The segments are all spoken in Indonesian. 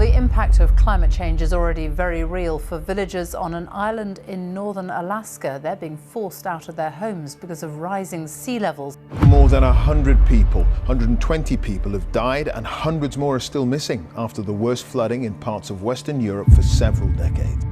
the impact of climate change is already very real for villagers on an island in northern Alaska. They're being forced out of their homes because of rising sea levels. More than 100 people, 120 people have died and hundreds more are still missing after the worst flooding in parts of Western Europe for several decades.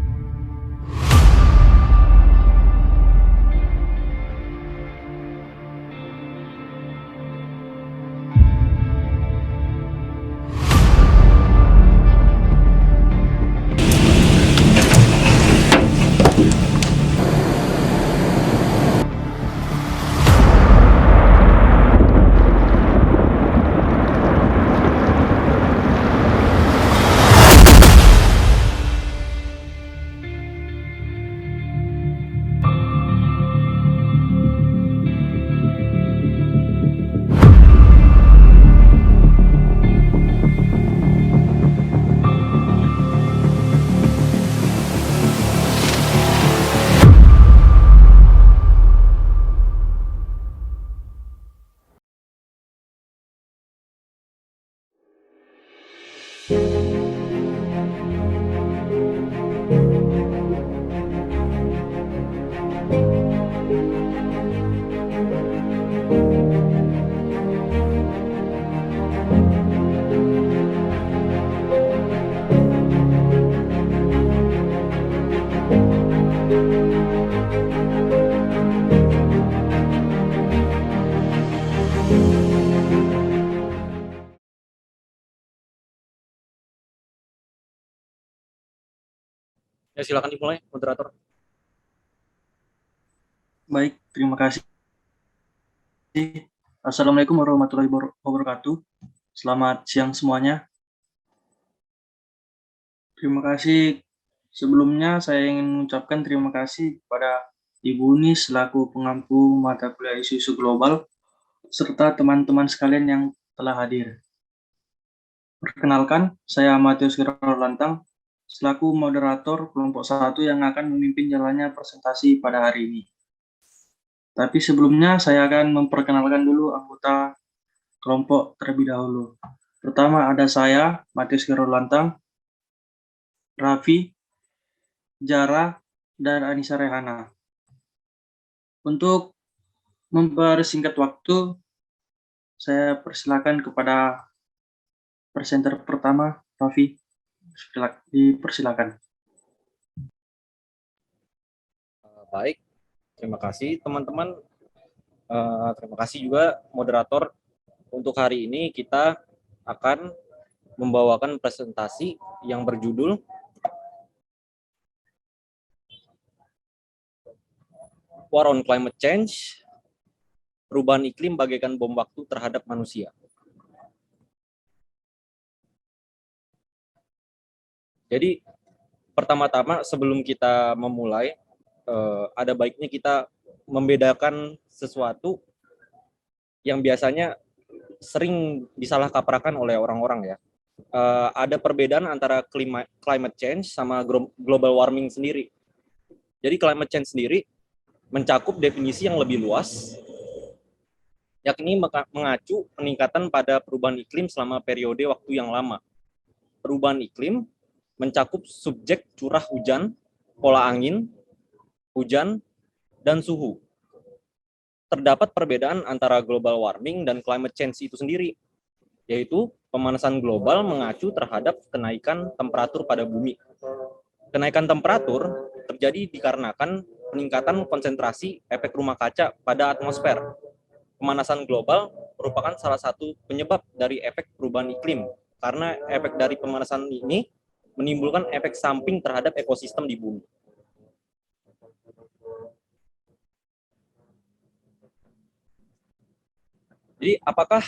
Ya, silakan dimulai, moderator. Baik, terima kasih. Assalamualaikum warahmatullahi wabarakatuh. Selamat siang semuanya. Terima kasih. Sebelumnya saya ingin mengucapkan terima kasih kepada Ibu Uni selaku pengampu mata kuliah isu-isu global, serta teman-teman sekalian yang telah hadir. Perkenalkan, saya Matius Lantang, selaku moderator kelompok 1 yang akan memimpin jalannya presentasi pada hari ini. Tapi sebelumnya saya akan memperkenalkan dulu anggota kelompok terlebih dahulu. Pertama ada saya, Matius Lantang, Raffi, Jara, dan Anissa Rehana. Untuk mempersingkat waktu, saya persilakan kepada presenter pertama, Raffi. Dipersilakan. Baik, terima kasih teman-teman. Terima kasih juga moderator. Untuk hari ini kita akan membawakan presentasi yang berjudul War on Climate Change, perubahan iklim bagaikan bom waktu terhadap manusia. Jadi pertama-tama sebelum kita memulai, ada baiknya kita membedakan sesuatu yang biasanya sering disalah kaprahkan oleh orang-orang ya. Ada perbedaan antara climate change sama global warming sendiri. Jadi climate change sendiri mencakup definisi yang lebih luas, yakni mengacu peningkatan pada perubahan iklim selama periode waktu yang lama. Perubahan iklim mencakup subjek curah hujan, pola angin, hujan, dan suhu. Terdapat perbedaan antara global warming dan climate change itu sendiri, yaitu pemanasan global mengacu terhadap kenaikan temperatur pada bumi. Kenaikan temperatur terjadi dikarenakan peningkatan konsentrasi efek rumah kaca pada atmosfer. Pemanasan global merupakan salah satu penyebab dari efek perubahan iklim, karena efek dari pemanasan ini menimbulkan efek samping terhadap ekosistem di bumi. Jadi, apakah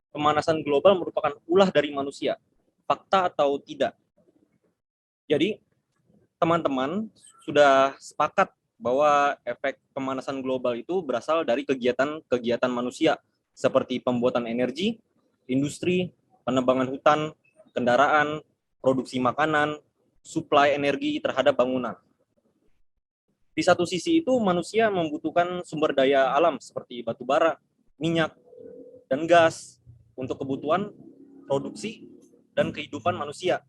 pemanasan global merupakan ulah dari manusia? Fakta atau tidak? Jadi, teman-teman sudah sepakat bahwa efek pemanasan global itu berasal dari kegiatan manusia, seperti pembuatan energi, industri, penebangan hutan, kendaraan, produksi makanan, suplai energi terhadap bangunan. Di satu sisi itu manusia membutuhkan sumber daya alam seperti batu bara, minyak, dan gas untuk kebutuhan produksi dan kehidupan manusia.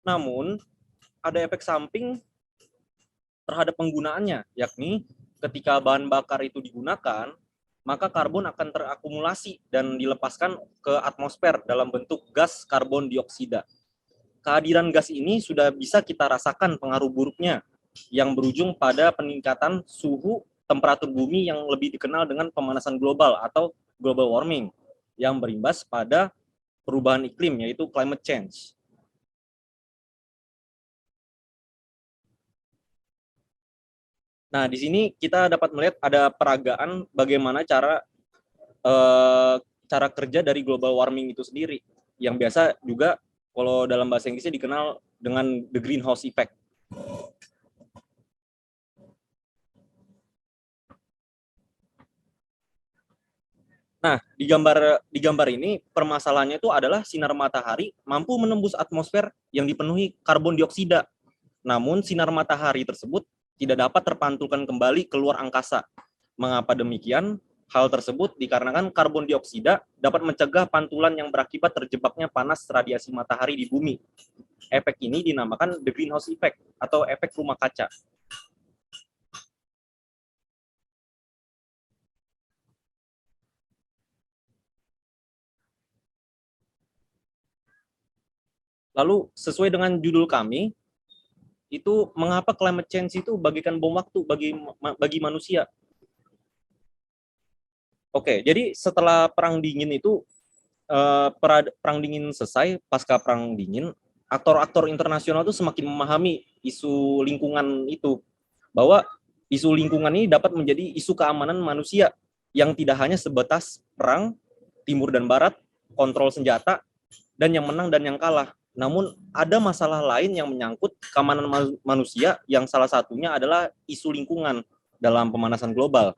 Namun, ada efek samping terhadap penggunaannya, yakni ketika bahan bakar itu digunakan, maka karbon akan terakumulasi dan dilepaskan ke atmosfer dalam bentuk gas karbon dioksida. Kehadiran gas ini sudah bisa kita rasakan pengaruh buruknya, yang berujung pada peningkatan suhu temperatur bumi yang lebih dikenal dengan pemanasan global atau global warming, yang berimbas pada perubahan iklim, yaitu climate change. Nah, di sini kita dapat melihat ada peragaan bagaimana cara kerja dari global warming itu sendiri, yang biasa juga kalau dalam bahasa Inggrisnya dikenal dengan the greenhouse effect. Nah, di gambar ini permasalahannya itu adalah sinar matahari mampu menembus atmosfer yang dipenuhi karbon dioksida. Namun sinar matahari tersebut tidak dapat terpantulkan kembali keluar angkasa. Mengapa demikian? Hal tersebut dikarenakan karbon dioksida dapat mencegah pantulan yang berakibat terjebaknya panas radiasi matahari di bumi. Efek ini dinamakan the greenhouse effect atau efek rumah kaca. Lalu sesuai dengan judul kami, itu mengapa climate change itu bagaikan bom waktu bagi manusia. Oke, jadi setelah Perang Dingin itu, Perang Dingin selesai, pasca Perang Dingin, aktor-aktor internasional itu semakin memahami isu lingkungan itu, bahwa isu lingkungan ini dapat menjadi isu keamanan manusia yang tidak hanya sebatas perang, timur dan barat, kontrol senjata, dan yang menang dan yang kalah. Namun ada masalah lain yang menyangkut keamanan manusia, yang salah satunya adalah isu lingkungan dalam pemanasan global.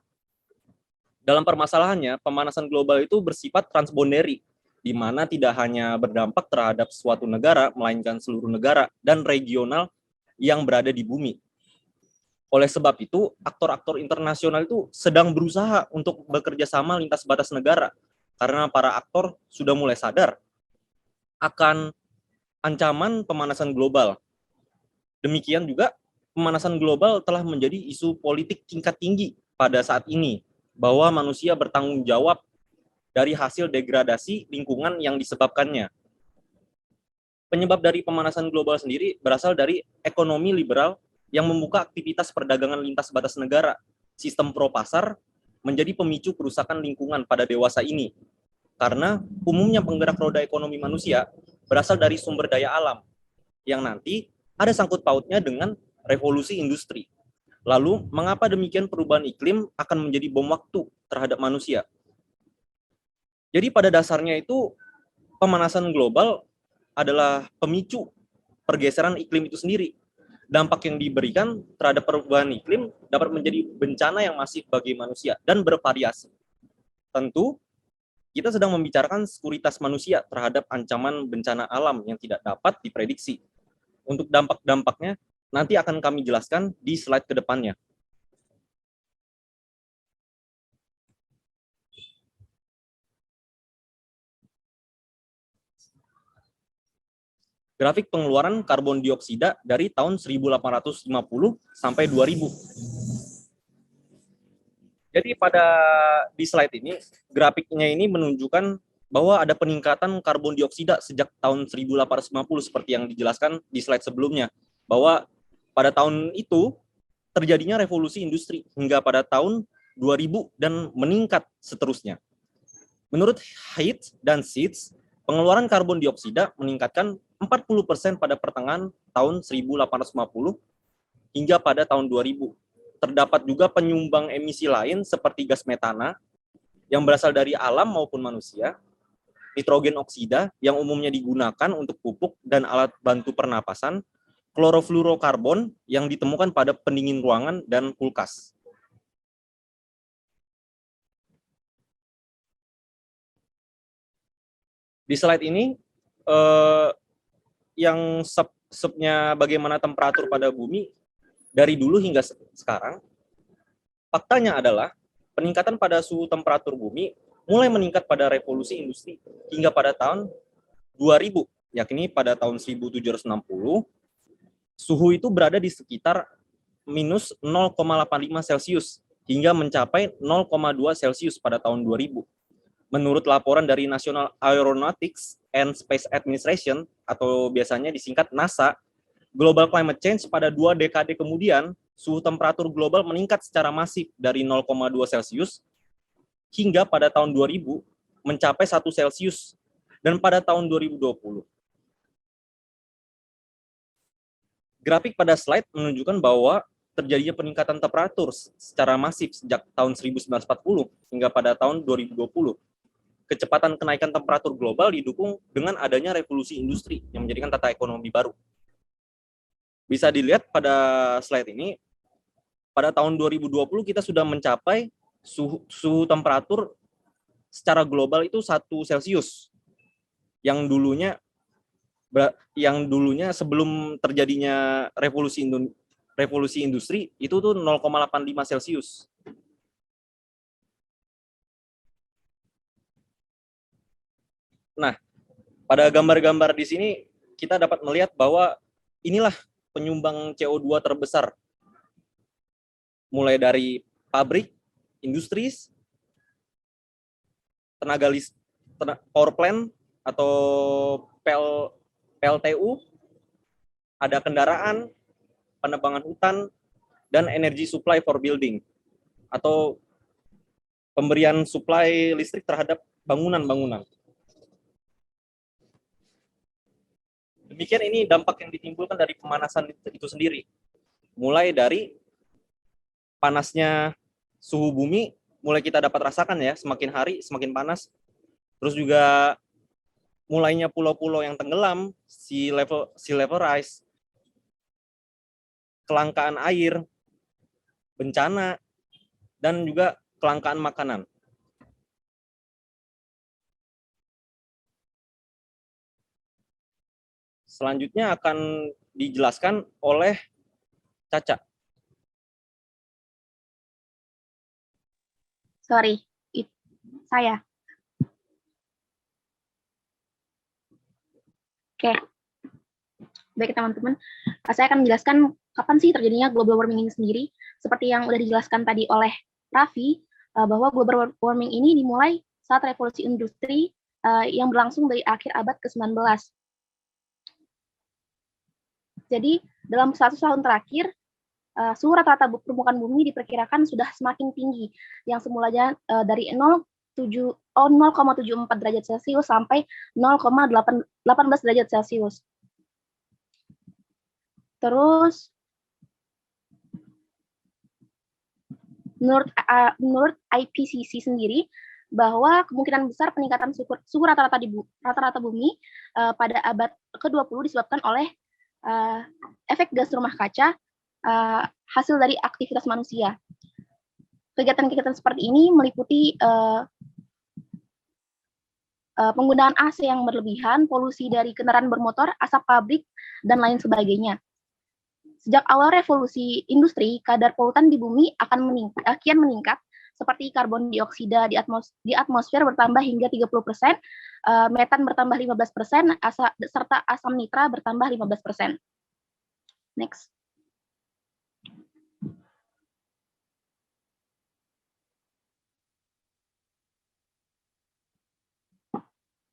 Dalam permasalahannya, pemanasan global itu bersifat transboundary, di mana tidak hanya berdampak terhadap suatu negara, melainkan seluruh negara dan regional yang berada di bumi. Oleh sebab itu, aktor-aktor internasional itu sedang berusaha untuk bekerja sama lintas batas negara, karena para aktor sudah mulai sadar akan ancaman pemanasan global. Demikian juga, pemanasan global telah menjadi isu politik tingkat tinggi pada saat ini, bahwa manusia bertanggung jawab dari hasil degradasi lingkungan yang disebabkannya. Penyebab dari pemanasan global sendiri berasal dari ekonomi liberal yang membuka aktivitas perdagangan lintas batas negara. Sistem pro-pasar menjadi pemicu kerusakan lingkungan pada dewasa ini, karena umumnya penggerak roda ekonomi manusia berasal dari sumber daya alam, yang nanti ada sangkut pautnya dengan revolusi industri. Lalu, mengapa demikian perubahan iklim akan menjadi bom waktu terhadap manusia? Jadi pada dasarnya itu, pemanasan global adalah pemicu pergeseran iklim itu sendiri. Dampak yang diberikan terhadap perubahan iklim dapat menjadi bencana yang masif bagi manusia dan bervariasi. Tentu, kita sedang membicarakan sekuritas manusia terhadap ancaman bencana alam yang tidak dapat diprediksi. Untuk dampak-dampaknya, nanti akan kami jelaskan di slide ke depannya. Grafik pengeluaran karbon dioksida dari tahun 1850 sampai 2000. Jadi di slide ini, grafiknya ini menunjukkan bahwa ada peningkatan karbon dioksida sejak tahun 1850 seperti yang dijelaskan di slide sebelumnya, bahwa pada tahun itu terjadinya revolusi industri hingga pada tahun 2000 dan meningkat seterusnya. Menurut Heath dan Seeds, pengeluaran karbon dioksida meningkatkan 40% pada pertengahan tahun 1850 hingga pada tahun 2000. Terdapat juga penyumbang emisi lain seperti gas metana yang berasal dari alam maupun manusia, nitrogen oksida yang umumnya digunakan untuk pupuk dan alat bantu pernapasan, klorofluorokarbon yang ditemukan pada pendingin ruangan dan kulkas. Di slide ini, yang subnya bagaimana temperatur pada bumi dari dulu hingga sekarang, faktanya adalah peningkatan pada suhu temperatur bumi mulai meningkat pada revolusi industri hingga pada tahun 2000. yakni pada tahun 1760, suhu itu berada di sekitar minus 0,85 Celcius hingga mencapai 0,2 Celcius pada tahun 2000. Menurut laporan dari National Aeronautics and Space Administration, atau biasanya disingkat NASA, global climate change pada 2 dekade kemudian, suhu temperatur global meningkat secara masif dari 0,2 Celcius hingga pada tahun 2000 mencapai 1 Celcius, dan pada tahun 2020. Grafik pada slide menunjukkan bahwa terjadinya peningkatan temperatur secara masif sejak tahun 1940 hingga pada tahun 2020. Kecepatan kenaikan temperatur global didukung dengan adanya revolusi industri yang menjadikan tata ekonomi baru. Bisa dilihat pada slide ini, pada tahun 2020 kita sudah mencapai suhu temperatur secara global itu 1 Celcius. Yang dulunya sebelum terjadinya revolusi industri itu tuh 0,85 Celcius. Nah, pada gambar-gambar di sini kita dapat melihat bahwa inilah penyumbang CO2 terbesar. Mulai dari pabrik, industri, power plant atau PLTU, ada kendaraan, penebangan hutan, dan energy supply for building, atau pemberian suplai listrik terhadap bangunan-bangunan. Demikian ini dampak yang ditimbulkan dari pemanasan itu sendiri. Mulai dari panasnya suhu bumi, mulai kita dapat rasakan ya, semakin hari semakin panas. Terus juga mulainya pulau-pulau yang tenggelam, sea level rise, kelangkaan air, bencana, dan juga kelangkaan makanan. Selanjutnya akan dijelaskan oleh Caca. Sorry, saya. Oke. Baik teman-teman, saya akan menjelaskan kapan sih terjadinya global warming ini sendiri. Seperti yang sudah dijelaskan tadi oleh Raffi, bahwa global warming ini dimulai saat revolusi industri yang berlangsung dari akhir abad ke-19. Jadi, dalam 100 tahun terakhir, suhu rata-rata permukaan bumi diperkirakan sudah semakin tinggi, yang semulanya dari 0,74 derajat Celcius sampai 0,18 derajat Celcius. Terus, menurut IPCC sendiri, bahwa kemungkinan besar peningkatan suhu rata-rata bumi pada abad ke-20 disebabkan oleh efek gas rumah kaca hasil dari aktivitas manusia. Kegiatan-kegiatan seperti ini meliputi penggunaan AC yang berlebihan, polusi dari kendaraan bermotor, asap pabrik, dan lain sebagainya. Sejak awal revolusi industri, kadar polutan di bumi akan kian meningkat, seperti karbon dioksida di atmosfer bertambah hingga 30%, metan bertambah 15%, serta asam nitra bertambah 15%. Next.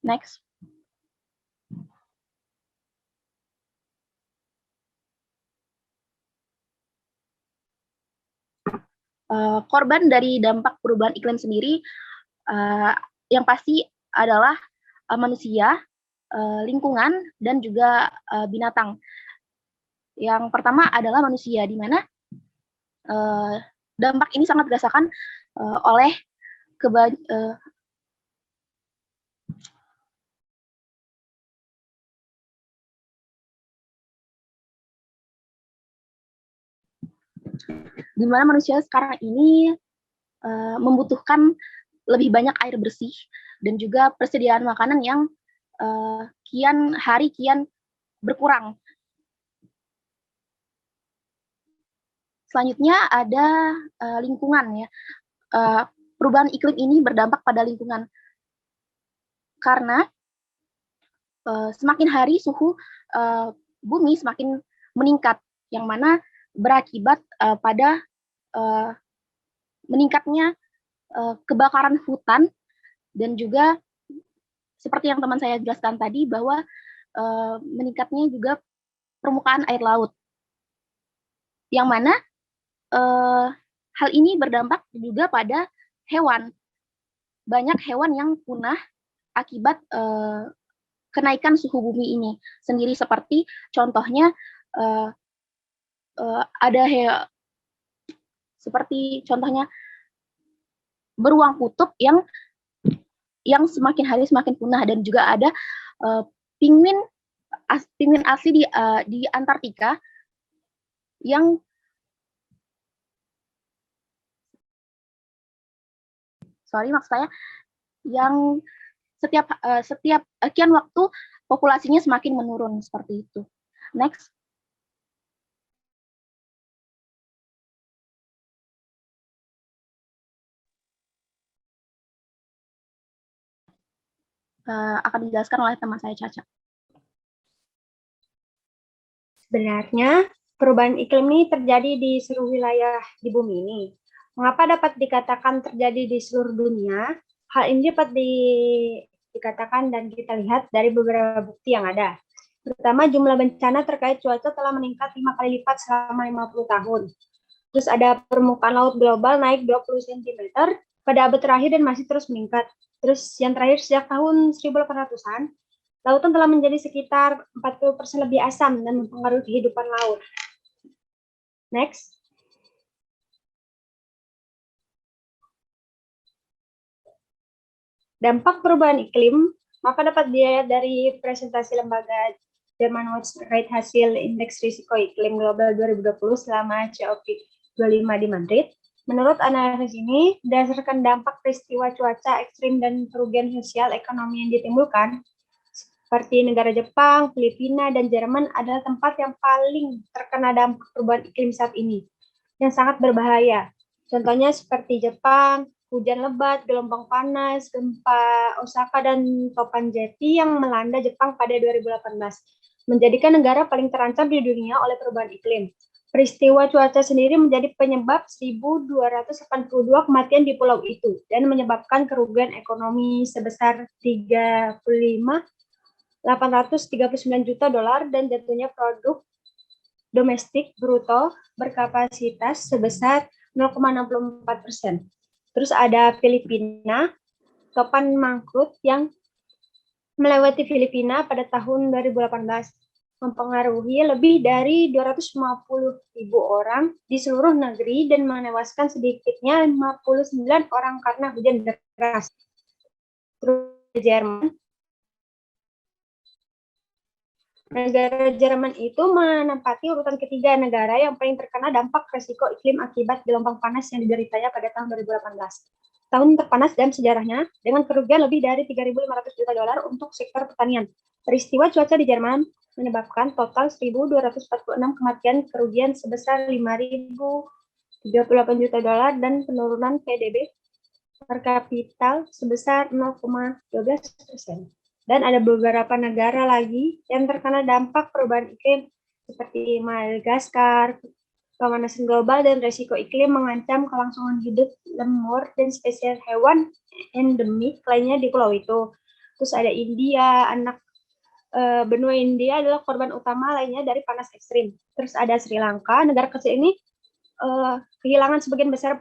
Next. Korban dari dampak perubahan iklim sendiri yang pasti adalah manusia, lingkungan, dan juga binatang. Yang pertama adalah manusia, di mana dampak ini sangat dirasakan oleh di mana manusia sekarang ini membutuhkan lebih banyak air bersih dan juga persediaan makanan yang kian hari kian berkurang. Selanjutnya ada lingkungan ya. Perubahan iklim ini berdampak pada lingkungan karena semakin hari suhu bumi semakin meningkat, yang mana berakibat pada meningkatnya kebakaran hutan, dan juga seperti yang teman saya jelaskan tadi bahwa meningkatnya juga permukaan air laut, yang mana hal ini berdampak juga pada hewan. Banyak hewan yang punah akibat kenaikan suhu bumi ini sendiri, seperti contohnya seperti contohnya beruang kutub yang semakin hari semakin punah, dan juga ada penguin asli di Antartika yang yang setiap sekian waktu populasinya semakin menurun, seperti itu. Next. Akan dijelaskan oleh teman saya, Caca. Sebenarnya, perubahan iklim ini terjadi di seluruh wilayah di bumi ini. Mengapa dapat dikatakan terjadi di seluruh dunia? Hal ini dapat dikatakan dan kita lihat dari beberapa bukti yang ada. Pertama, jumlah bencana terkait cuaca telah meningkat 5 kali lipat selama 50 tahun. Terus ada permukaan laut global naik 20 cm pada abad terakhir dan masih terus meningkat. Terus yang terakhir sejak tahun 1800-an, lautan telah menjadi sekitar 40% lebih asam dan mempengaruhi kehidupan laut. Next. Dampak perubahan iklim, maka dapat dilihat dari presentasi lembaga German Watch terkait hasil Indeks Risiko Iklim Global 2020 selama COP25 di Madrid. Menurut analisis ini, berdasarkan dampak peristiwa cuaca ekstrim dan kerugian sosial ekonomi yang ditimbulkan, seperti negara Jepang, Filipina, dan Jerman adalah tempat yang paling terkena dampak perubahan iklim saat ini, yang sangat berbahaya. Contohnya seperti Jepang, hujan lebat, gelombang panas, gempa Osaka, dan topan Jepi yang melanda Jepang pada 2018, menjadikan negara paling terancam di dunia oleh perubahan iklim. Peristiwa cuaca sendiri menjadi penyebab 1.282 kematian di pulau itu dan menyebabkan kerugian ekonomi sebesar 839 juta dolar dan jatuhnya produk domestik bruto berkapasitas sebesar 0,64%. Terus ada Filipina, topan mangkrut yang melewati Filipina pada tahun 2018 mempengaruhi lebih dari 250.000 orang di seluruh negeri dan menewaskan sedikitnya 59 orang karena hujan deras. Terus Jerman. Negara Jerman itu menempati urutan ketiga negara yang paling terkena dampak resiko iklim akibat gelombang panas yang dideritanya pada tahun 2018. Tahun terpanas dalam sejarahnya dengan kerugian lebih dari 3.500 juta dolar untuk sektor pertanian. Peristiwa cuaca di Jerman menyebabkan total 1.246 kematian, kerugian sebesar 5.038 juta dolar dan penurunan PDB per kapita sebesar 0,12%. Dan ada beberapa negara lagi yang terkena dampak perubahan iklim seperti Madagaskar. Pemanasan global dan resiko iklim mengancam kelangsungan hidup lemur dan spesies hewan endemik lainnya di pulau itu. Terus ada India, benua India adalah korban utama lainnya dari panas ekstrim. Terus ada Sri Lanka, negara kecil ini kehilangan sebagian besar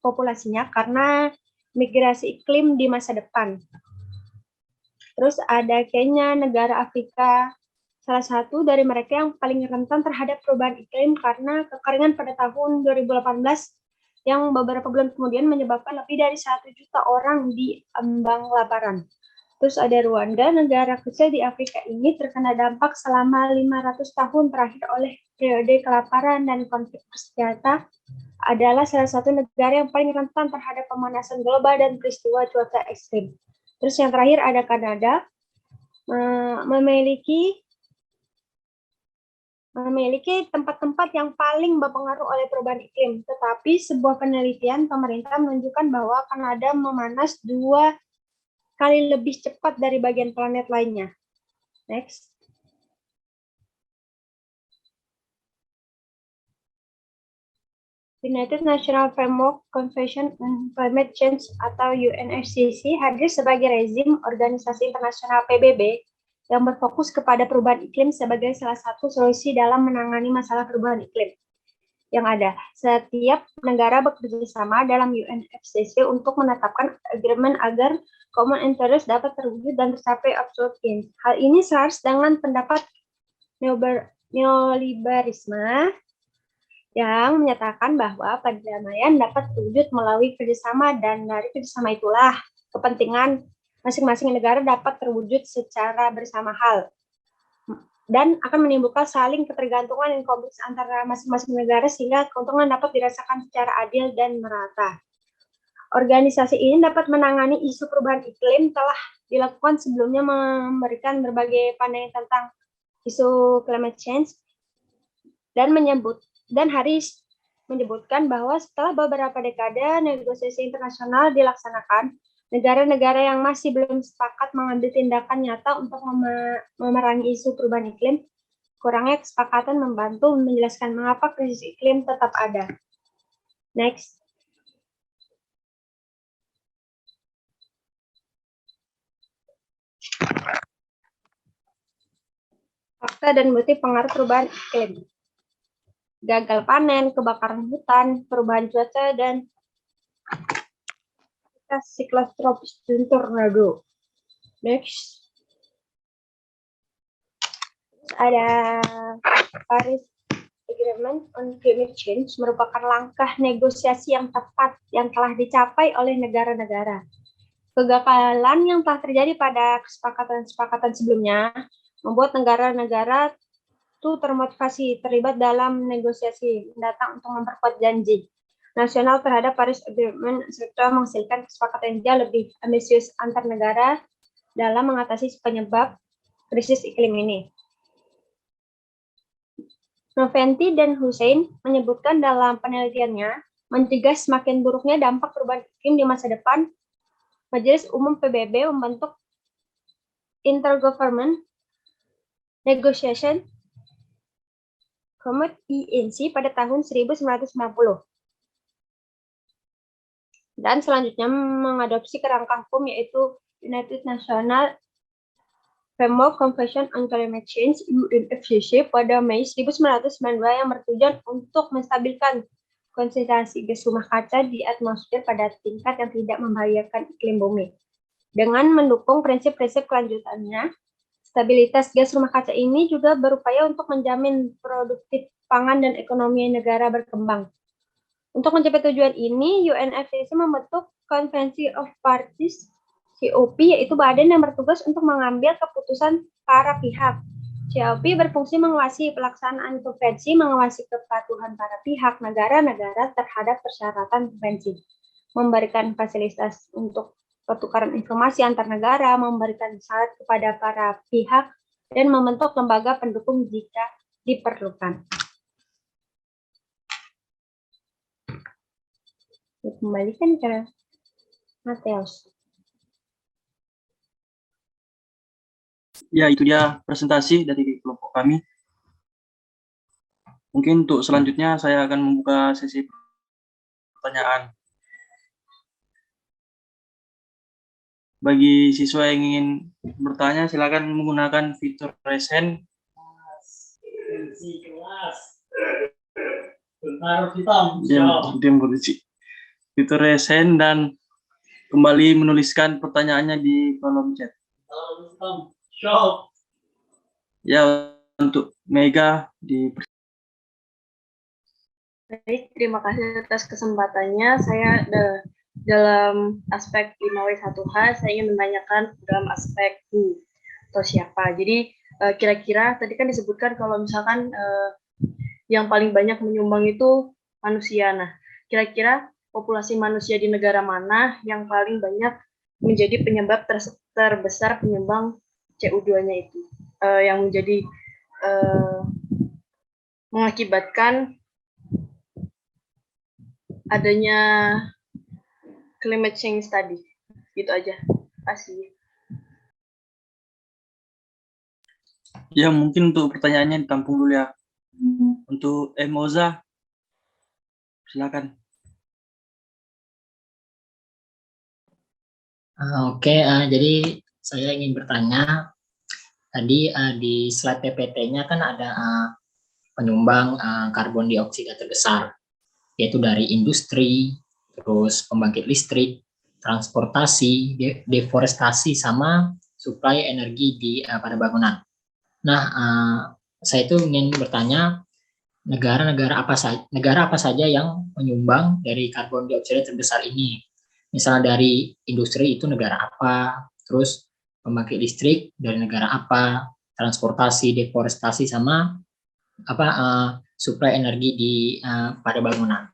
populasinya karena migrasi iklim di masa depan. Terus ada Kenya, negara Afrika, salah satu dari mereka yang paling rentan terhadap perubahan iklim karena kekeringan pada tahun 2018 yang beberapa bulan kemudian menyebabkan lebih dari 1 juta orang di ambang kelaparan. Terus ada Rwanda, negara kecil di Afrika ini terkena dampak selama 500 tahun terakhir oleh periode kelaparan dan konflik bersenjata, adalah salah satu negara yang paling rentan terhadap pemanasan global dan peristiwa cuaca ekstrim. Terus yang terakhir ada Kanada, memiliki tempat-tempat yang paling berpengaruh oleh perubahan iklim. Tetapi sebuah penelitian pemerintah menunjukkan bahwa Kanada memanas 2 kali lebih cepat dari bagian planet lainnya. Next. United National Framework Convention on Climate Change atau UNFCCC hadir sebagai rezim organisasi internasional PBB yang berfokus kepada perubahan iklim sebagai salah satu solusi dalam menangani masalah perubahan iklim yang ada. Setiap negara bekerja sama dalam UNFCCC untuk menetapkan agreement agar common interest dapat terwujud dan tercapai absolute gain. Hal ini selaras dengan pendapat neoliberalisme yang menyatakan bahwa perdamaian dapat terwujud melalui kerjasama, dan dari kerjasama itulah kepentingan masing-masing negara dapat terwujud secara bersama hal dan akan menimbulkan saling ketergantungan dan konflik antara masing-masing negara sehingga keuntungan dapat dirasakan secara adil dan merata. Organisasi ini dapat menangani isu perubahan iklim telah dilakukan sebelumnya, memberikan berbagai pandangan tentang isu climate change dan Harris menyebutkan bahwa setelah beberapa dekade negosiasi internasional dilaksanakan, negara-negara yang masih belum sepakat mengambil tindakan nyata untuk memerangi isu perubahan iklim. Kurangnya kesepakatan membantu menjelaskan mengapa krisis iklim tetap ada. Next. Fakta dan bukti pengaruh perubahan iklim. Gagal panen, kebakaran hutan, perubahan cuaca, dan siklus tropis dan tornado. Next. Ada Paris Agreement on Climate Change merupakan langkah negosiasi yang tepat yang telah dicapai oleh negara-negara. Kegagalan yang telah terjadi pada kesepakatan sebelumnya membuat negara-negara itu termotivasi terlibat dalam negosiasi mendatang untuk memperkuat janji nasional terhadap Paris Agreement serta menghasilkan kesepakatan yang jauh lebih ambisius antar negara dalam mengatasi penyebab krisis iklim ini. Noventi dan Hussein menyebutkan dalam penelitiannya, mencegah semakin buruknya dampak perubahan iklim di masa depan, Majelis Umum PBB membentuk Intergovernment Negotiation Committee INC pada tahun 1990. Dan selanjutnya mengadopsi kerangka hukum yaitu United National Framework Convention on Climate Change UNFCCC pada Mei 1992 yang bertujuan untuk menstabilkan konsentrasi gas rumah kaca di atmosfer pada tingkat yang tidak membahayakan iklim bumi. Dengan mendukung prinsip-prinsip kelanjutannya, stabilitas gas rumah kaca ini juga berupaya untuk menjamin produktif pangan dan ekonomi negara berkembang. Untuk mencapai tujuan ini, UNFCCC membentuk Convention of Parties (COP), yaitu badan yang bertugas untuk mengambil keputusan para pihak. COP berfungsi mengawasi pelaksanaan konvensi, mengawasi kepatuhan para pihak negara-negara terhadap persyaratan konvensi, memberikan fasilitas untuk pertukaran informasi antar negara, memberikan syarat kepada para pihak, dan membentuk lembaga pendukung jika diperlukan. Kembalikan ke Mateus. Ya, itu dia presentasi dari kelompok kami. Mungkin untuk selanjutnya saya akan membuka sesi pertanyaan. Bagi siswa yang ingin bertanya, silakan menggunakan fitur raise hand. Fitur raise hand dan kembali menuliskan pertanyaannya di kolom chat. Ya, untuk Mega di. Baik, terima kasih atas kesempatannya. Saya dalam aspek 5W1H, saya ingin menanyakan dalam aspek who atau siapa. Jadi kira-kira tadi kan disebutkan kalau misalkan yang paling banyak menyumbang itu manusia. Nah, kira-kira populasi manusia di negara mana yang paling banyak menjadi penyebab terbesar penyumbang CO2-nya itu, yang menjadi mengakibatkan adanya climate change tadi. Gitu aja. Terima kasih. Ya, mungkin untuk pertanyaannya ditampung dulu ya. Untuk Moza, silakan. Oke, jadi saya ingin bertanya, tadi di slide PPT-nya kan ada penyumbang karbon dioksida terbesar, yaitu dari industri, terus pembangkit listrik, transportasi, deforestasi, sama suplai energi pada bangunan. Nah, saya itu ingin bertanya, negara apa saja yang menyumbang dari karbon dioksida terbesar ini? Misalnya dari industri itu negara apa, terus pembangkit listrik dari negara apa, transportasi, deforestasi, sama suplai energi pada bangunan.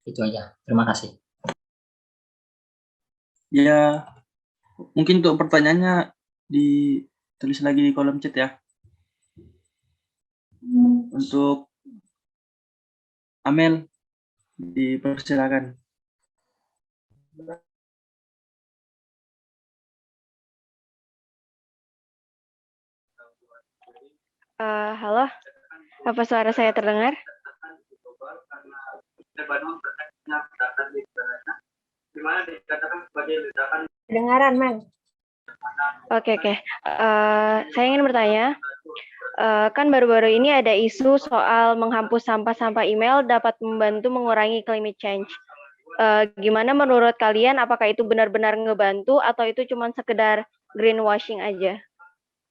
Itu aja. Terima kasih. Ya, mungkin untuk pertanyaannya ditulis lagi di kolom chat ya. Untuk Amel, dipersilakan. Halo, apa suara saya terdengar? Kedengaran, Mel. Oke. Saya ingin bertanya, kan baru-baru ini ada isu soal menghapus sampah-sampah email dapat membantu mengurangi climate change. Gimana menurut kalian, apakah itu benar-benar ngebantu atau itu cuma sekedar greenwashing aja?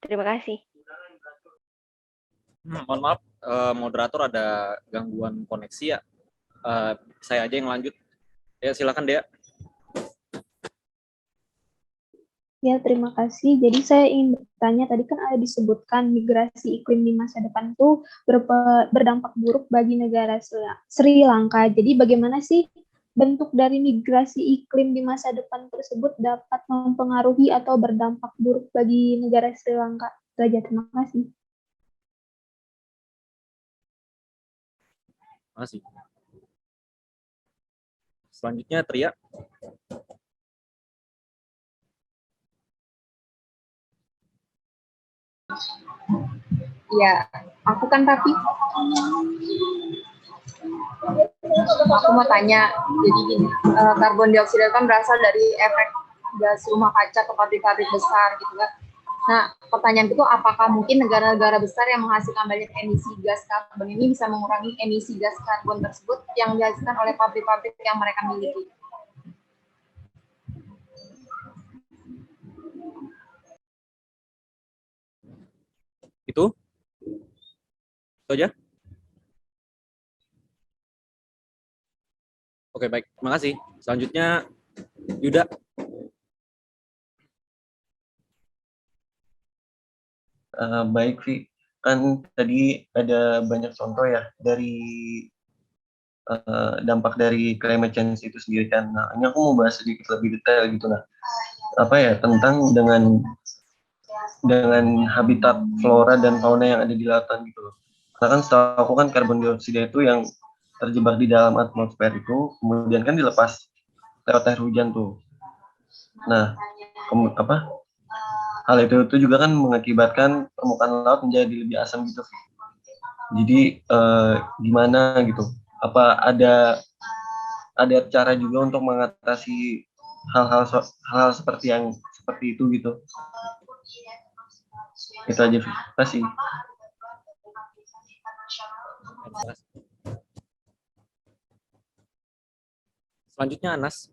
Terima kasih. Mohon maaf, moderator ada gangguan koneksi ya. Saya aja yang lanjut. Ya, silakan Dea. Ya, terima kasih. Jadi saya ingin bertanya, tadi kan ada disebutkan migrasi iklim di masa depan itu berdampak buruk bagi negara Sri Lanka. Jadi bagaimana sih bentuk dari migrasi iklim di masa depan tersebut dapat mempengaruhi atau berdampak buruk bagi negara Sri Lanka? Itu aja, terima kasih. Terima kasih. Selanjutnya Tria. Ya, aku kan tapi aku mau tanya, jadi gini, karbon dioksida kan berasal dari efek gas rumah kaca atau pabrik-pabrik besar gitu kan. Nah, pertanyaan itu apakah mungkin negara-negara besar yang menghasilkan banyak emisi gas karbon ini bisa mengurangi emisi gas karbon tersebut yang dihasilkan oleh pabrik-pabrik yang mereka miliki? Itu aja. Oke, baik. Terima kasih. Selanjutnya Yuda. Baik, Vi. Kan tadi ada banyak contoh ya dari dampak dari climate change itu sendiri kan. Nah, ini aku mau bahas sedikit lebih detail gitu. Nah, tentang dengan habitat flora dan fauna yang ada di lautan gitu loh. Karena kan setahu aku kan karbon dioksida itu yang terjebak di dalam atmosfer itu kemudian kan dilepas lewat air hujan tuh. Nah, hal itu juga kan mengakibatkan permukaan laut menjadi lebih asam gitu. Jadi gimana gitu? Apa ada cara juga untuk mengatasi hal-hal seperti itu gitu? Itu aja, terima kasih. Selanjutnya Anas.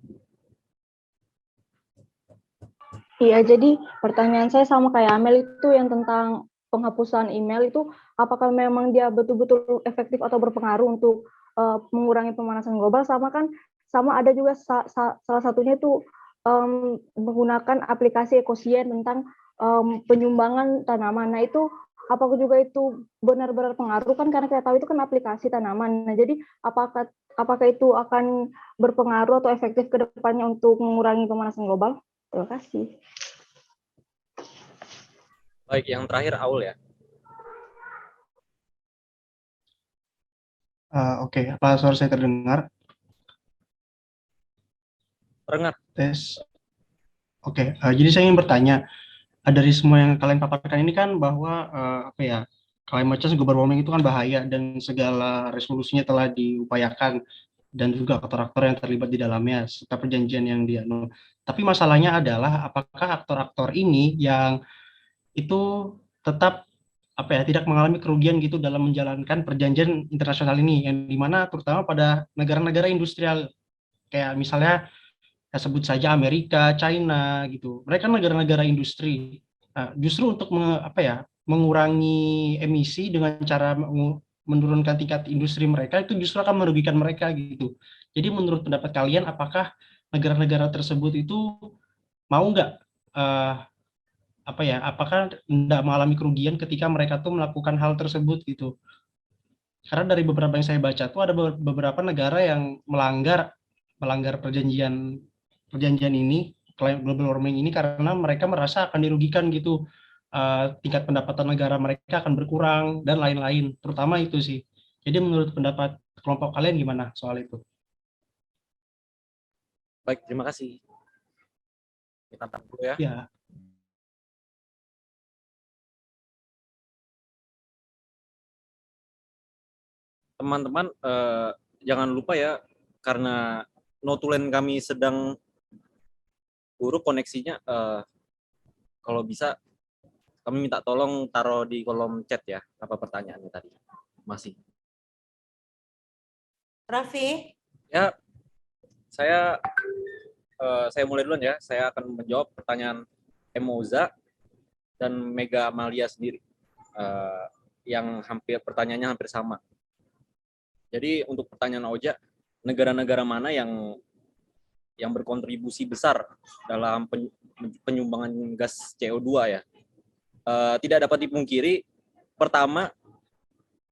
Iya, jadi pertanyaan saya sama kayak Amel itu yang tentang penghapusan email itu, apakah memang dia betul-betul efektif atau berpengaruh untuk mengurangi pemanasan global, sama ada juga salah satunya itu menggunakan aplikasi ekosien tentang penyumbangan tanaman. Nah itu apakah juga itu benar-benar pengaruh kan, karena kita tahu itu kan aplikasi tanaman. Nah jadi apakah itu akan berpengaruh atau efektif ke depannya untuk mengurangi pemanasan global? Terima kasih. Baik, yang terakhir Aul ya. Oke, apa suara saya terdengar? Terdengar. Tes. Oke, jadi saya ingin bertanya, dari semua yang kalian paparkan ini kan bahwa apa ya, climate change, global warming itu kan bahaya dan segala resolusinya telah diupayakan dan juga aktor-aktor yang terlibat di dalamnya serta perjanjian yang dia. Tapi masalahnya adalah apakah aktor-aktor ini yang itu tetap apa ya, tidak mengalami kerugian gitu dalam menjalankan perjanjian internasional ini, yang dimana terutama pada negara-negara industrial kayak misalnya ya sebut saja Amerika, China gitu. Mereka negara-negara industri. Nah, justru untuk apa ya, mengurangi emisi dengan cara menurunkan tingkat industri mereka itu justru akan merugikan mereka gitu. Jadi menurut pendapat kalian, apakah negara-negara tersebut itu mau nggak apa ya, apakah tidak mengalami kerugian ketika mereka tuh melakukan hal tersebut gitu? Karena dari beberapa yang saya baca tuh ada beberapa negara yang melanggar perjanjian ini, global warming ini, karena mereka merasa akan dirugikan gitu, tingkat pendapatan negara mereka akan berkurang dan lain-lain, terutama itu sih. Jadi menurut pendapat kelompok kalian gimana soal itu? Baik, terima kasih. Kita tangkap dulu ya. Ya. Teman-teman, jangan lupa ya, karena notulen kami sedang buruk koneksinya, kalau bisa kami minta tolong taruh di kolom chat ya, apa pertanyaannya tadi. Masih. Raffi? Ya, saya mulai duluan ya. Saya akan menjawab pertanyaan Emoza dan Mega Amalia sendiri, yang pertanyaannya hampir sama. Jadi untuk pertanyaan Oja, negara-negara mana yang berkontribusi besar dalam penyumbangan gas CO2 ya? Tidak dapat dipungkiri, pertama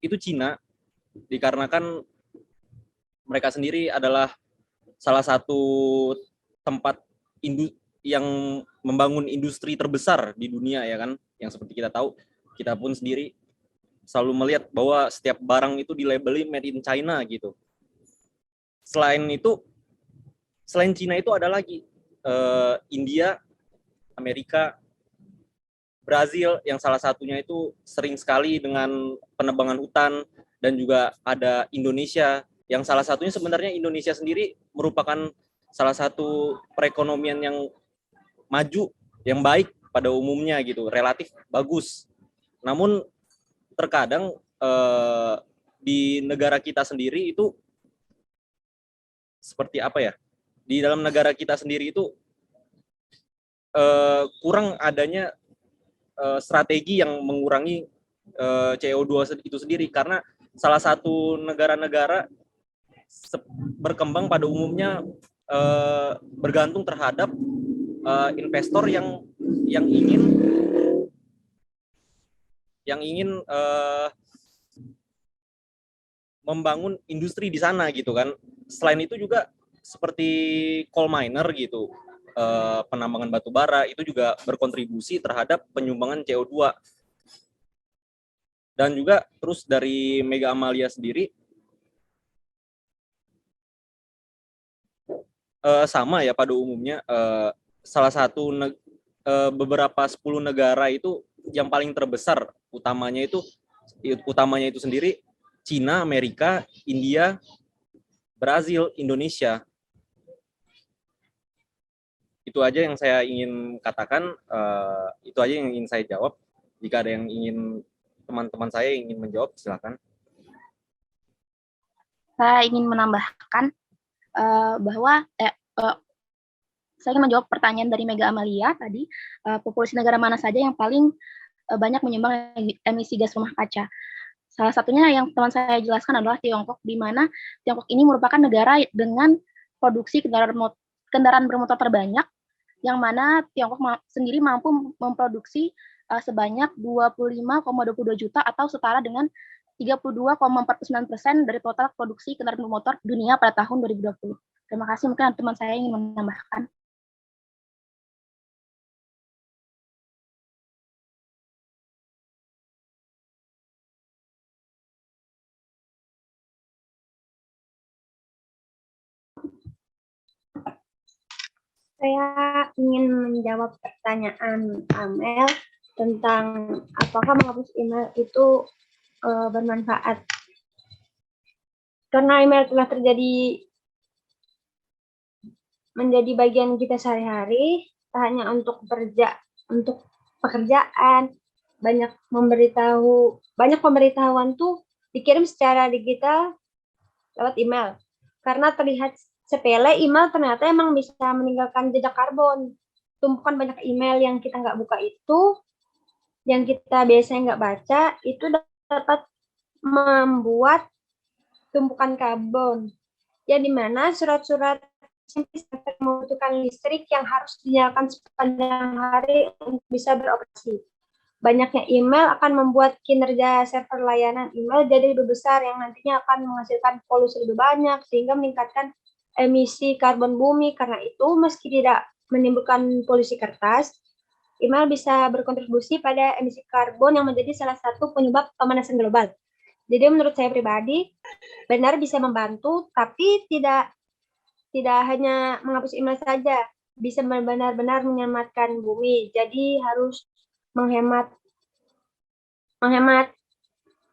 itu Cina, dikarenakan mereka sendiri adalah salah satu tempat yang membangun industri terbesar di dunia ya kan, yang seperti kita tahu, kita pun sendiri selalu melihat bahwa setiap barang itu dilabeli made in China gitu. Selain Cina itu ada lagi India, Amerika, Brazil, yang salah satunya itu sering sekali dengan penebangan hutan, dan juga ada Indonesia, yang salah satunya sebenarnya Indonesia sendiri merupakan salah satu perekonomian yang maju, yang baik pada umumnya gitu, relatif bagus. Namun terkadang di negara kita sendiri itu seperti apa ya? Di dalam negara kita sendiri itu kurang adanya strategi yang mengurangi CO2 itu sendiri, karena salah satu negara-negara berkembang pada umumnya bergantung terhadap investor yang ingin membangun industri di sana gitu kan. Selain itu juga seperti coal miner gitu, penambangan batu bara itu juga berkontribusi terhadap penyumbangan CO2. Dan juga terus dari Mega Amalia sendiri sama ya pada umumnya, salah satu beberapa 10 negara itu yang paling terbesar utamanya itu sendiri Cina, Amerika, India, Brazil, Indonesia. Itu aja yang saya ingin katakan, itu aja yang ingin saya jawab. Jika ada yang ingin, teman-teman saya ingin menjawab, silakan. Saya ingin menambahkan bahwa saya ingin menjawab pertanyaan dari Mega Amalia tadi, populasi negara mana saja yang paling banyak menyumbang emisi gas rumah kaca. Salah satunya yang teman saya jelaskan adalah Tiongkok, di mana Tiongkok ini merupakan negara dengan produksi kendaraan bermotor terbanyak, yang mana Tiongkok sendiri mampu memproduksi sebanyak 25,22 juta atau setara dengan 32,49% dari total produksi kendaraan bermotor dunia pada tahun 2020. Terima kasih, mungkin teman saya ingin menambahkan. Saya ingin menjawab pertanyaan Amel tentang apakah menghapus email itu bermanfaat. Karena email telah menjadi bagian kita sehari-hari, tak hanya untuk pekerjaan, banyak pemberitahuan tuh dikirim secara digital lewat email. Karena terlihat sepele, email ternyata emang bisa meninggalkan jejak karbon. Tumpukan banyak email yang kita nggak buka itu, yang kita biasanya nggak baca, itu dapat membuat tumpukan karbon. Ya, di mana surat-surat membutuhkan listrik yang harus dinyalakan sepanjang hari untuk bisa beroperasi. Banyaknya email akan membuat kinerja server layanan email jadi lebih besar yang nantinya akan menghasilkan polusi lebih banyak sehingga meningkatkan emisi karbon bumi. Karena itu, meski tidak menimbulkan polusi kertas, email bisa berkontribusi pada emisi karbon yang menjadi salah satu penyebab pemanasan global. Jadi menurut saya pribadi, benar bisa membantu, tapi tidak hanya menghapus email saja, bisa benar-benar menyelamatkan bumi. Jadi harus menghemat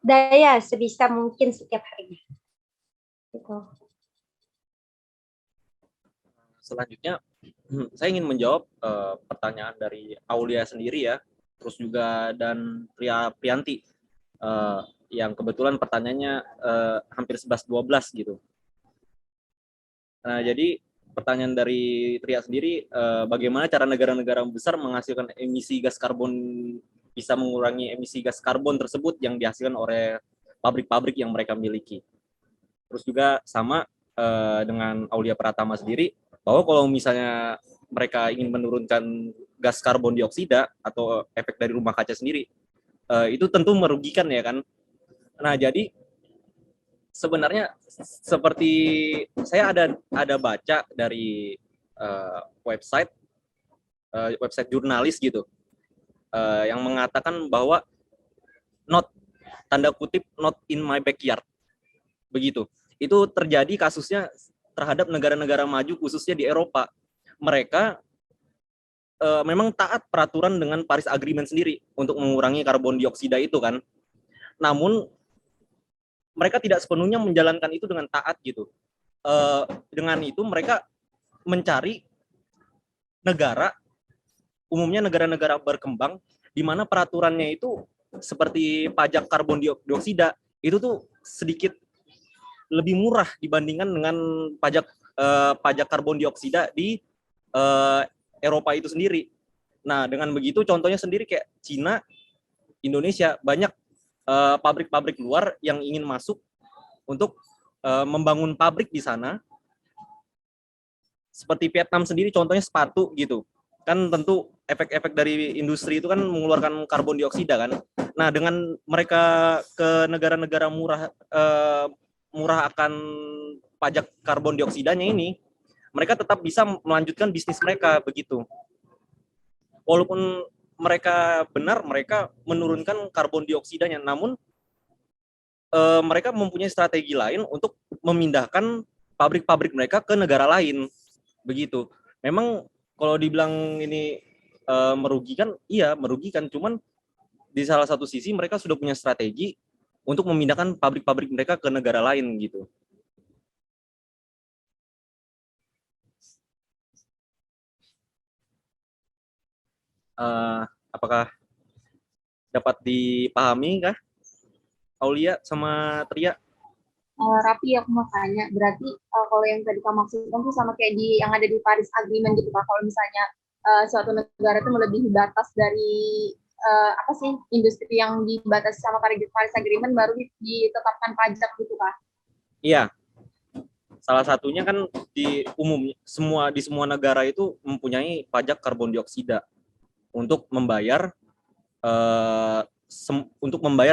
daya sebisa mungkin setiap harinya. Gitu. Selanjutnya, saya ingin menjawab pertanyaan dari Aulia sendiri ya, terus juga dan Priyanti yang kebetulan pertanyaannya hampir 11-12 gitu. Nah, jadi pertanyaan dari Tria sendiri, bagaimana cara negara-negara besar menghasilkan emisi gas karbon, bisa mengurangi emisi gas karbon tersebut yang dihasilkan oleh pabrik-pabrik yang mereka miliki. Terus juga sama dengan Aulia Pratama sendiri, bahwa kalau misalnya mereka ingin menurunkan gas karbon dioksida atau efek dari rumah kaca sendiri, itu tentu merugikan ya kan. Nah, jadi sebenarnya seperti saya ada baca dari website jurnalis gitu, yang mengatakan bahwa tanda kutip not in my backyard begitu. Itu terjadi kasusnya terhadap negara-negara maju khususnya di Eropa. Mereka memang taat peraturan dengan Paris Agreement sendiri untuk mengurangi karbon dioksida itu kan. Namun mereka tidak sepenuhnya menjalankan itu dengan taat gitu. Dengan itu mereka mencari negara, umumnya negara-negara berkembang, di mana peraturannya itu seperti pajak karbon dioksida, itu tuh sedikit lebih murah dibandingkan dengan pajak karbon dioksida di Eropa itu sendiri. Nah, dengan begitu contohnya sendiri kayak Cina, Indonesia, banyak pabrik-pabrik luar yang ingin masuk untuk membangun pabrik di sana. Seperti Vietnam sendiri contohnya sepatu gitu. Kan tentu efek-efek dari industri itu kan mengeluarkan karbon dioksida kan. Nah, dengan mereka ke negara-negara murah akan pajak karbon dioksidanya ini, mereka tetap bisa melanjutkan bisnis mereka begitu. Walaupun mereka menurunkan karbon dioksidanya, namun mereka mempunyai strategi lain untuk memindahkan pabrik-pabrik mereka ke negara lain begitu. Memang kalau dibilang ini merugikan, iya merugikan, cuman di salah satu sisi mereka sudah punya strategi untuk memindahkan pabrik-pabrik mereka ke negara lain gitu. Apakah dapat dipahami kah Aulia sama Tria? Rapi, aku mau tanya, berarti kalau yang tadi kamu maksudkan itu sama kayak yang ada di Paris Agreement gitu Pak, kalau misalnya suatu negara itu melebihi batas dari industri yang dibatasi sama Paris Agreement baru ditetapkan pajak gitu Pak? Iya, salah satunya kan di semua negara itu mempunyai pajak karbon dioksida untuk membayar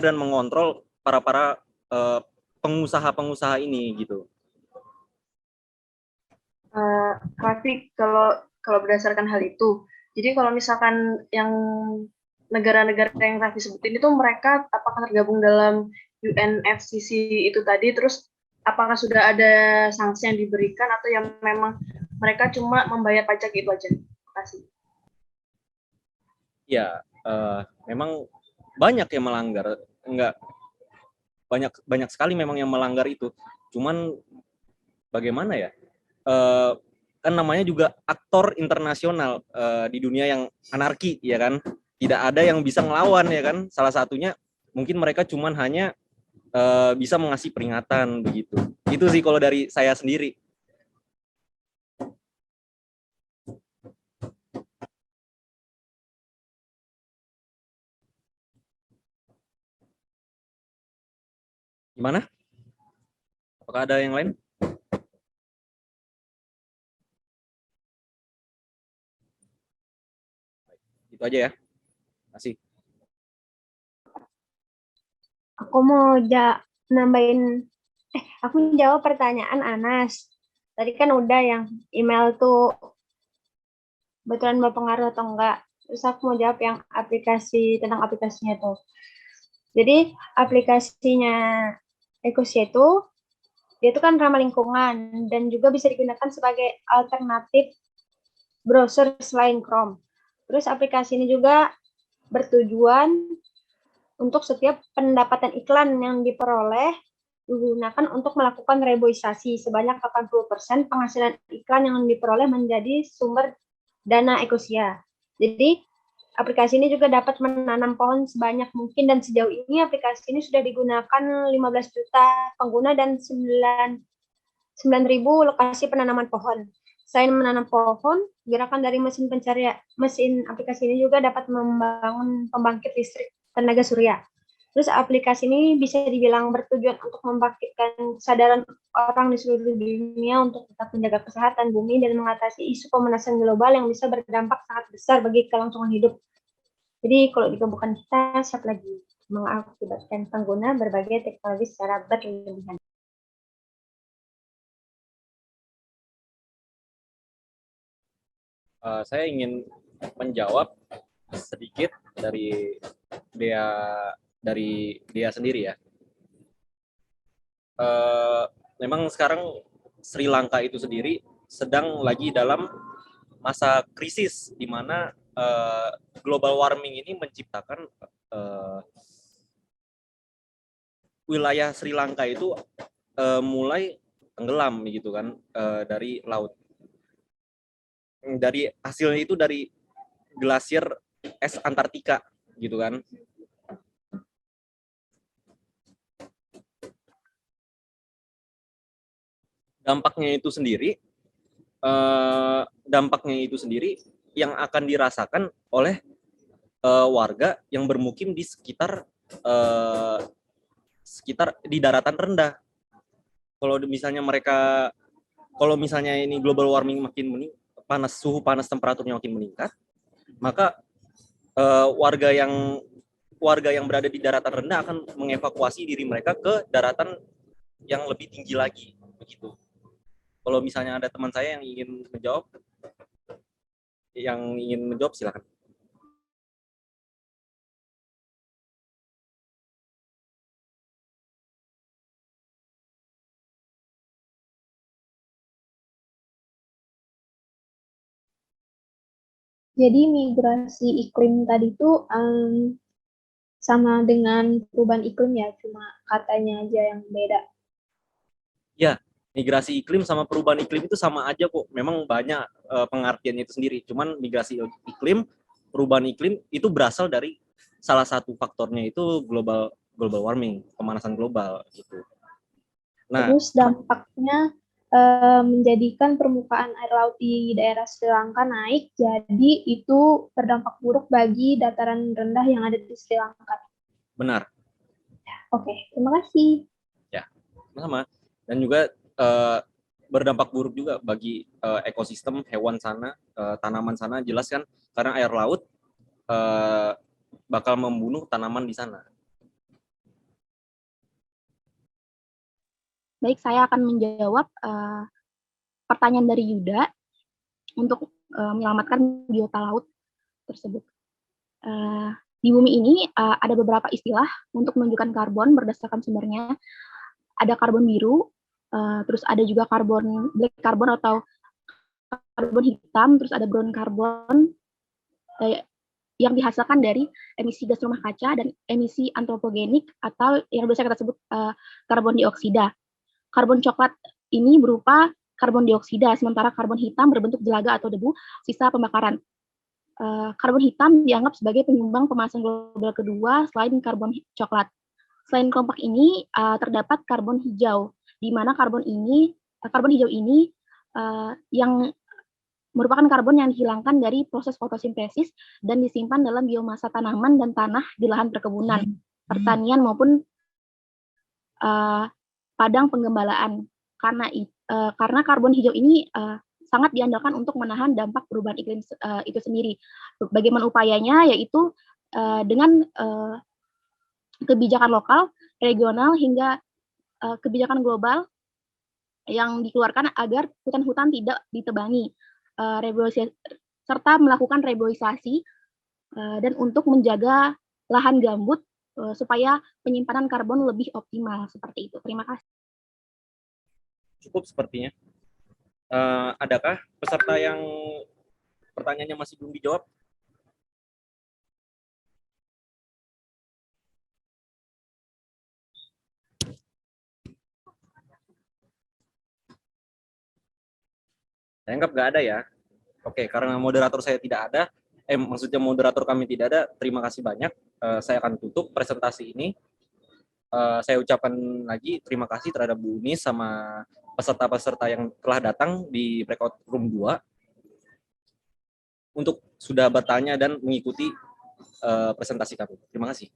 dan mengontrol para pengusaha-pengusaha ini gitu. Rafi, kalau berdasarkan hal itu, jadi kalau misalkan yang negara-negara yang Rafi sebutin itu mereka apakah tergabung dalam UNFCCC itu tadi, terus apakah sudah ada sanksi yang diberikan atau yang memang mereka cuma membayar pajak itu aja? Terima kasih. Ya, memang banyak yang melanggar, enggak banyak sekali memang yang melanggar itu. Cuman bagaimana ya? Kan namanya juga aktor internasional di dunia yang anarki, ya kan? Tidak ada yang bisa ngelawan, ya kan? Salah satunya mungkin mereka cuman hanya bisa mengasih peringatan begitu. Itu sih kalau dari saya sendiri. Gimana? Apakah ada yang lain? Itu aja ya. Masih. Aku mau nambahin, aku jawab pertanyaan Anas. Tadi kan udah yang email tuh betulan berpengaruh atau enggak. Terus aku mau jawab yang tentang aplikasinya tuh. Jadi aplikasinya Ecosia itu, dia itu kan ramah lingkungan dan juga bisa digunakan sebagai alternatif browser selain Chrome. Terus aplikasi ini juga bertujuan untuk setiap pendapatan iklan yang diperoleh digunakan untuk melakukan reboisasi sebanyak 80% penghasilan iklan yang diperoleh menjadi sumber dana Ecosia. Jadi aplikasi ini juga dapat menanam pohon sebanyak mungkin dan sejauh ini aplikasi ini sudah digunakan 15 juta pengguna dan 9.000 lokasi penanaman pohon. Selain menanam pohon, gerakan dari mesin aplikasi ini juga dapat membangun pembangkit listrik tenaga surya. Terus aplikasi ini bisa dibilang bertujuan untuk membangkitkan kesadaran orang di seluruh dunia untuk tetap menjaga kesehatan bumi dan mengatasi isu pemanasan global yang bisa berdampak sangat besar bagi kelangsungan hidup. Jadi kalau digabungkan kita siap lagi mengakibatkan pengguna berbagai teknologi secara berlebihan. Saya ingin menjawab sedikit dari Dea sendiri ya. Memang sekarang Sri Lanka itu sendiri sedang lagi dalam masa krisis di mana global warming ini menciptakan wilayah Sri Lanka itu mulai tenggelam gitu kan dari laut. Dari hasilnya itu dari glasier es Antartika gitu kan. Dampaknya itu sendiri yang akan dirasakan oleh warga yang bermukim di sekitar di daratan rendah. Kalau misalnya ini global warming makin suhu panas temperaturnya makin meningkat, maka warga yang berada di daratan rendah akan mengevakuasi diri mereka ke daratan yang lebih tinggi lagi begitu. Kalau misalnya ada teman saya yang ingin menjawab silakan. Jadi migrasi iklim tadi itu sama dengan perubahan iklim ya, cuma katanya aja yang beda. Ya, migrasi iklim sama perubahan iklim itu sama aja kok. Memang banyak pengertiannya itu sendiri. Cuman migrasi iklim, perubahan iklim itu berasal dari salah satu faktornya itu global warming, pemanasan global gitu. Nah, terus dampaknya menjadikan permukaan air laut di daerah Sri Lanka naik, jadi itu berdampak buruk bagi dataran rendah yang ada di Sri Lanka. Benar. Oke, terima kasih. Ya, sama. Dan juga berdampak buruk juga bagi ekosistem hewan sana, tanaman sana, jelas kan, karena air laut bakal membunuh tanaman di sana. Baik, saya akan menjawab pertanyaan dari Yuda untuk menyelamatkan biota laut tersebut. Di bumi ini ada beberapa istilah untuk menunjukkan karbon berdasarkan sumbernya. Ada karbon biru, terus ada juga black carbon atau karbon hitam, terus ada brown carbon yang dihasilkan dari emisi gas rumah kaca dan emisi antropogenik atau yang biasa kita sebut karbon dioksida. Karbon coklat ini berupa karbon dioksida, sementara karbon hitam berbentuk jelaga atau debu sisa pembakaran. Karbon hitam dianggap sebagai penyumbang pemanasan global kedua selain karbon coklat. Selain kelompok ini terdapat karbon hijau, di mana karbon hijau ini yang merupakan karbon yang dihilangkan dari proses fotosintesis dan disimpan dalam biomasa tanaman dan tanah di lahan perkebunan, pertanian maupun padang penggembalaan. Karena karbon hijau ini sangat diandalkan untuk menahan dampak perubahan iklim itu sendiri. Bagaimana upayanya? Yaitu dengan kebijakan lokal, regional, hingga kebijakan global yang dikeluarkan agar hutan-hutan tidak ditebangi, serta melakukan reboisasi dan untuk menjaga lahan gambut supaya penyimpanan karbon lebih optimal, seperti itu. Terima kasih. Cukup sepertinya. Adakah peserta yang pertanyaannya masih belum dijawab? Saya anggap nggak ada ya. Oke, karena moderator saya tidak ada, maksudnya moderator kami tidak ada, terima kasih banyak. Saya akan tutup presentasi ini. Saya ucapkan lagi terima kasih terhadap Bu Unis sama peserta-peserta yang telah datang di breakout room 2 untuk sudah bertanya dan mengikuti presentasi kami. Terima kasih.